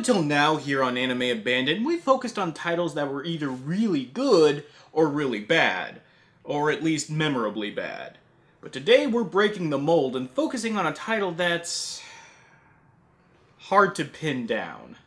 until now here on Anime Abandoned, we focused on titles that were either really good or really bad, or at least memorably bad. But today we're breaking the mold and focusing on a title that's hard to pin down.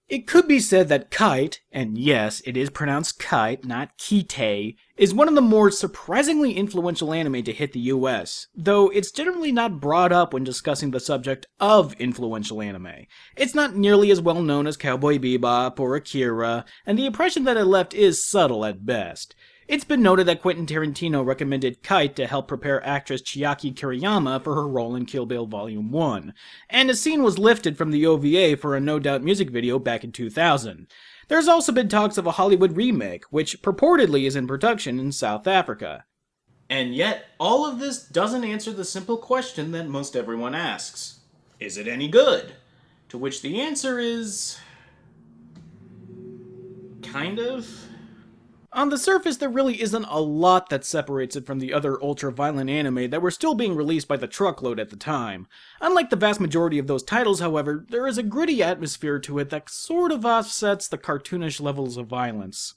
It could be said that Kite, and yes, it is pronounced Kite, not Kite, is one of the more surprisingly influential anime to hit the US, though it's generally not brought up when discussing the subject of influential anime. It's not nearly as well known as Cowboy Bebop or Akira, and the impression that it left is subtle at best. It's been noted that Quentin Tarantino recommended Kite to help prepare actress Chiaki Kiriyama for her role in Kill Bill Volume 1, and a scene was lifted from the OVA for a No Doubt music video back in 2000. There's also been talks of a Hollywood remake, which purportedly is in production in South Africa. And yet, all of this doesn't answer the simple question that most everyone asks. Is it any good? To which the answer is... kind of... On the surface, there really isn't a lot that separates it from the other ultra-violent anime that were still being released by the truckload at the time. Unlike the vast majority of those titles, however, there is a gritty atmosphere to it that sort of offsets the cartoonish levels of violence.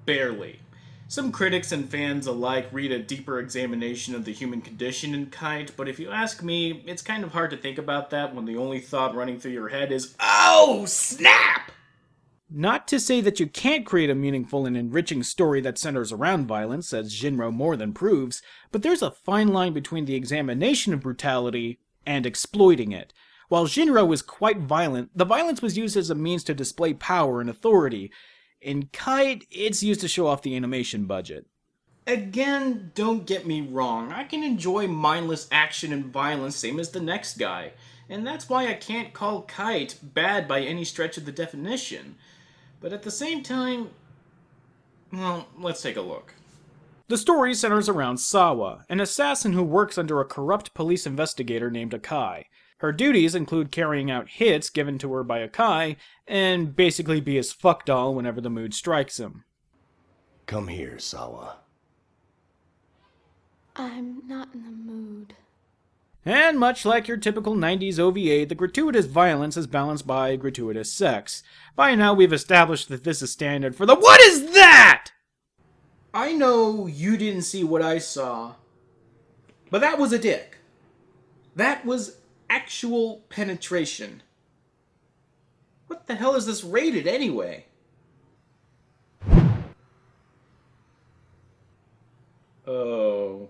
Barely. Some critics and fans alike read a deeper examination of the human condition in Kite, but if you ask me, it's kind of hard to think about that when the only thought running through your head is, oh, snap! Not to say that you can't create a meaningful and enriching story that centers around violence, as Shinro more than proves, but there's a fine line between the examination of brutality and exploiting it. While Shinro is quite violent, the violence was used as a means to display power and authority. In Kite, it's used to show off the animation budget. Again, don't get me wrong, I can enjoy mindless action and violence same as the next guy, and that's why I can't call Kite bad by any stretch of the definition. But at the same time, well, let's take a look. The story centers around Sawa, an assassin who works under a corrupt police investigator named Akai. Her duties include carrying out hits given to her by Akai, and basically be his fuck doll whenever the mood strikes him. Come here, Sawa. I'm not in the mood. And much like your typical 90s OVA, the gratuitous violence is balanced by gratuitous sex. By now we've established that this is standard for the WHAT IS THAT?! I know you didn't see what I saw, but that was a dick. That was actual penetration. What the hell is this rated anyway? Oh.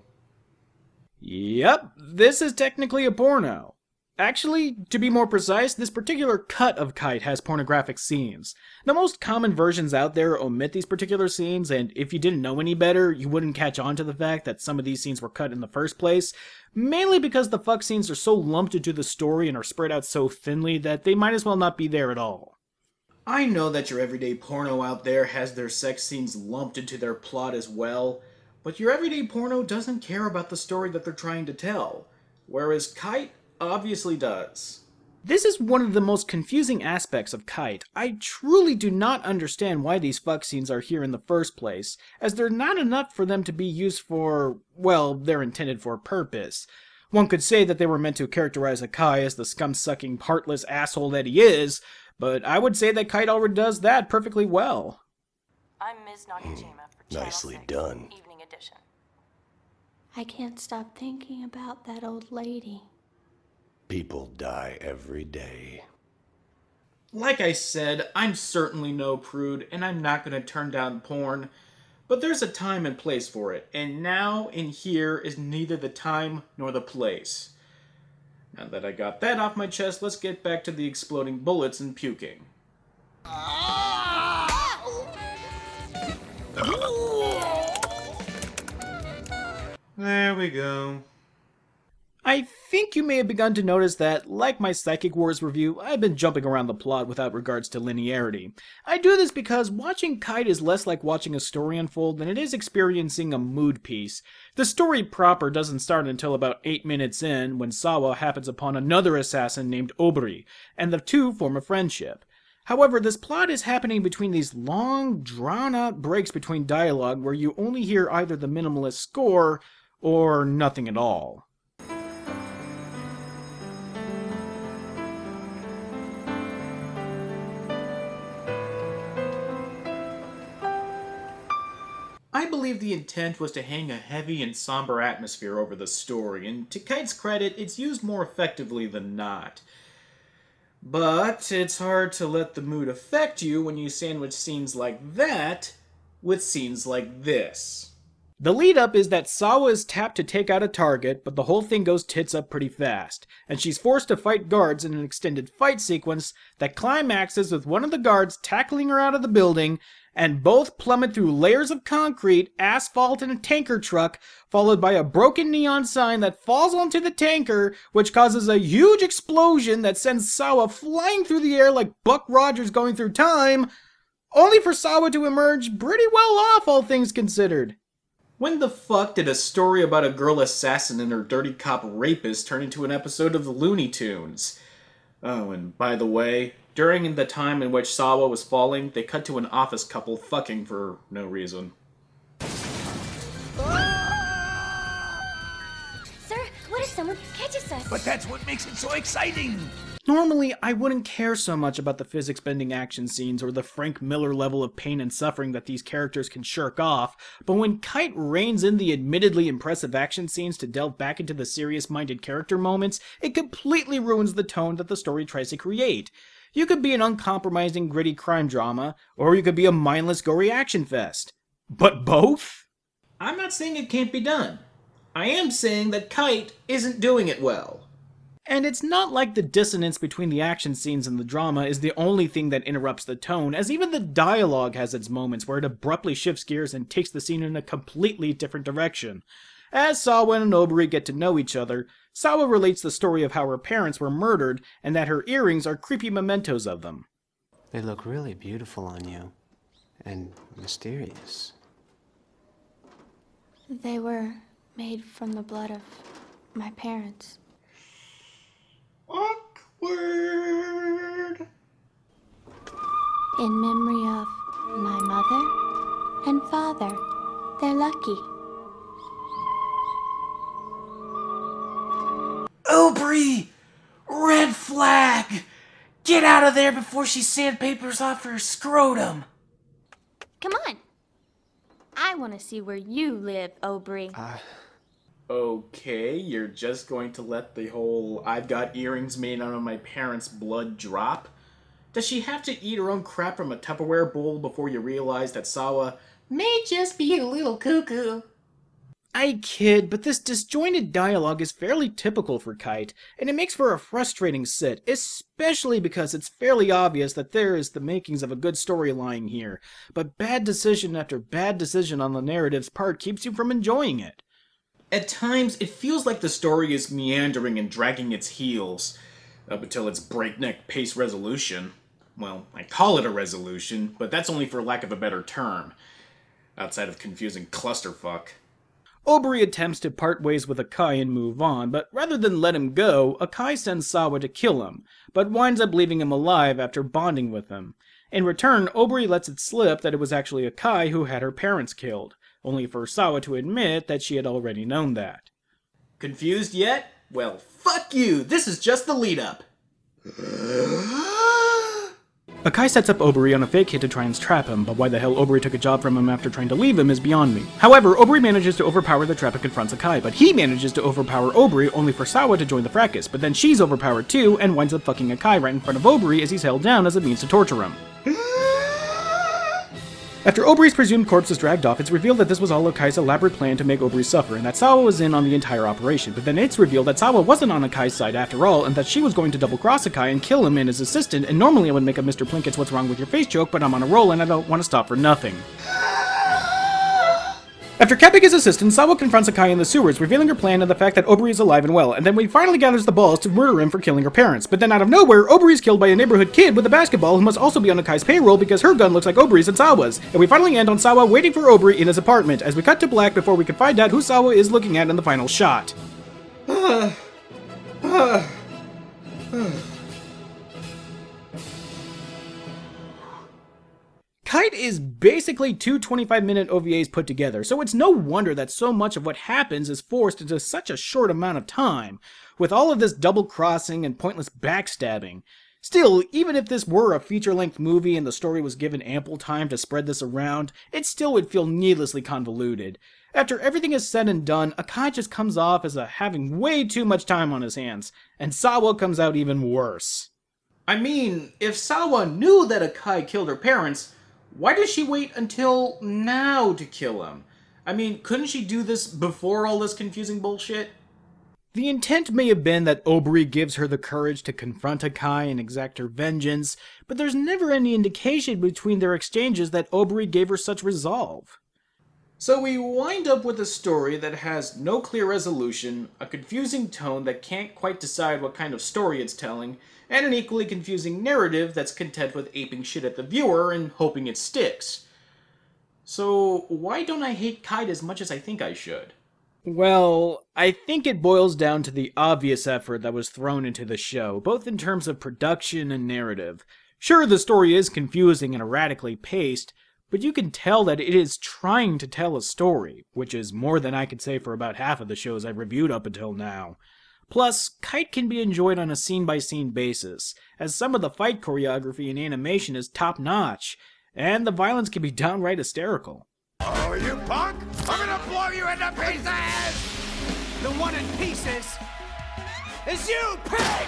Yep, this is technically a porno. Actually, to be more precise, this particular cut of Kite has pornographic scenes. The most common versions out there omit these particular scenes, and if you didn't know any better, you wouldn't catch on to the fact that some of these scenes were cut in the first place, mainly because the fuck scenes are so lumped into the story and are spread out so thinly that they might as well not be there at all. I know that your everyday porno out there has their sex scenes lumped into their plot as well, but your everyday porno doesn't care about the story that they're trying to tell, whereas Kite obviously does. This is one of the most confusing aspects of Kite. I truly do not understand why these fuck scenes are here in the first place, as they're not enough for them to be used for, well, their intended for purpose. One could say that they were meant to characterize Akai as the scum-sucking, heartless asshole that he is, but I would say that Kite already does that perfectly well. I'm Ms. Nakajima for Channel Nicely 6, done. Evening Edition. I can't stop thinking about that old lady. People die every day. Like I said, I'm certainly no prude, and I'm not going to turn down porn, but there's a time and place for it, and now and here is neither the time nor the place. Now that I got that off my chest, let's get back to the exploding bullets and puking. There we go. I think you may have begun to notice that, like my Psychic Wars review, I've been jumping around the plot without regards to linearity. I do this because watching Kite is less like watching a story unfold than it is experiencing a mood piece. The story proper doesn't start until about 8 minutes in, when Sawa happens upon another assassin named Obri, and the two form a friendship. However, this plot is happening between these long, drawn-out breaks between dialogue where you only hear either the minimalist score or nothing at all. I believe the intent was to hang a heavy and somber atmosphere over the story, and to Kite's credit, it's used more effectively than not. But it's hard to let the mood affect you when you sandwich scenes like that with scenes like this. The lead up is that Sawa is tapped to take out a target, but the whole thing goes tits up pretty fast, and she's forced to fight guards in an extended fight sequence that climaxes with one of the guards tackling her out of the building, and both plummet through layers of concrete, asphalt, and a tanker truck, followed by a broken neon sign that falls onto the tanker, which causes a huge explosion that sends Sawa flying through the air like Buck Rogers going through time, only for Sawa to emerge pretty well off, all things considered. When the fuck did a story about a girl assassin and her dirty cop rapist turn into an episode of the Looney Tunes? Oh, and by the way, during the time in which Sawa was falling, they cut to an office couple fucking for no reason. Sir, what if someone catches us? But that's what makes it so exciting! Normally, I wouldn't care so much about the physics-bending action scenes or the Frank Miller level of pain and suffering that these characters can shirk off, but when Kite reins in the admittedly impressive action scenes to delve back into the serious-minded character moments, it completely ruins the tone that the story tries to create. You could be an uncompromising, gritty crime drama, or you could be a mindless, gory action fest. But both? I'm not saying it can't be done. I am saying that Kite isn't doing it well. And it's not like the dissonance between the action scenes and the drama is the only thing that interrupts the tone, as even the dialogue has its moments where it abruptly shifts gears and takes the scene in a completely different direction. As Sawa and Obri get to know each other, Sawa relates the story of how her parents were murdered and that her earrings are creepy mementos of them. They look really beautiful on you. And mysterious. They were made from the blood of my parents. Awkward. In memory of my mother and father. They're lucky. Obri! Red flag! Get out of there before she sandpapers off her scrotum! Come on. I want to see where you live, Obri. Okay, you're just going to let the whole I've got earrings made out of my parents' blood drop? Does she have to eat her own crap from a Tupperware bowl before you realize that Sawa may just be a little cuckoo? I kid, but this disjointed dialogue is fairly typical for Kite, and it makes for a frustrating sit, especially because it's fairly obvious that there is the makings of a good storyline here, but bad decision after bad decision on the narrative's part keeps you from enjoying it. At times, it feels like the story is meandering and dragging its heels, up until its breakneck pace resolution. Well, I call it a resolution, but that's only for lack of a better term, outside of confusing clusterfuck. Obri attempts to part ways with Akai and move on, but rather than let him go, Akai sends Sawa to kill him, but winds up leaving him alive after bonding with him. In return, Obri lets it slip that it was actually Akai who had her parents killed, only for Sawa to admit that she had already known that. Confused yet? Well, fuck you! This is just the lead-up! Akai sets up Obri on a fake hit to try and trap him, but why the hell Obri took a job from him after trying to leave him is beyond me. However, Obri manages to overpower the trap and confronts Akai, but he manages to overpower Obri only for Sawa to join the fracas, but then she's overpowered too and winds up fucking Akai right in front of Obri as he's held down as a means to torture him. After Obri's presumed corpse is dragged off, it's revealed that this was all Akai's elaborate plan to make Obri suffer, and that Sawa was in on the entire operation, but then it's revealed that Sawa wasn't on Akai's side after all, and that she was going to double-cross Akai and kill him and his assistant, and normally I would make a Mr. Plinkett's what's wrong with your face joke, but I'm on a roll and I don't want to stop for nothing. After capping his assistant, Sawa confronts Akai in the sewers, revealing her plan and the fact that Oburi is alive and well, and then we finally gathers the balls to murder him for killing her parents. But then out of nowhere, Oburi is killed by a neighborhood kid with a basketball who must also be on Akai's payroll because her gun looks like Oburi's and Sawa's. And we finally end on Sawa waiting for Oburi in his apartment, as we cut to black before we can find out who Sawa is looking at in the final shot. Kite is basically two 25-minute OVAs put together, so it's no wonder that so much of what happens is forced into such a short amount of time, with all of this double-crossing and pointless backstabbing. Still, even if this were a feature-length movie and the story was given ample time to spread this around, it still would feel needlessly convoluted. After everything is said and done, Akai just comes off as having way too much time on his hands, and Sawa comes out even worse. I mean, if Sawa knew that Akai killed her parents, why does she wait until now to kill him? I mean, couldn't she do this before all this confusing bullshit? The intent may have been that Oburi gives her the courage to confront Akai and exact her vengeance, but there's never any indication between their exchanges that Oburi gave her such resolve. So we wind up with a story that has no clear resolution, a confusing tone that can't quite decide what kind of story it's telling, and an equally confusing narrative that's content with aping shit at the viewer and hoping it sticks. So why don't I hate Kite as much as I think I should? Well, I think it boils down to the obvious effort that was thrown into the show, both in terms of production and narrative. Sure, the story is confusing and erratically paced, but you can tell that it is trying to tell a story, which is more than I could say for about half of the shows I've reviewed up until now. Plus, Kite can be enjoyed on a scene-by-scene basis, as some of the fight choreography and animation is top-notch, and the violence can be downright hysterical. Oh, you punk! I'm gonna blow you into pieces! The one in pieces is you, pig!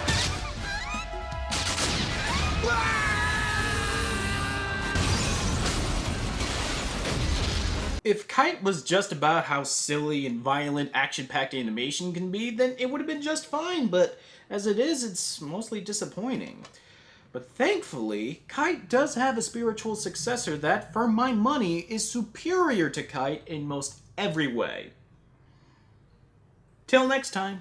If Kite was just about how silly and violent action-packed animation can be, then it would have been just fine, but as it is, it's mostly disappointing. But thankfully, Kite does have a spiritual successor that, for my money, is superior to Kite in most every way. Till next time.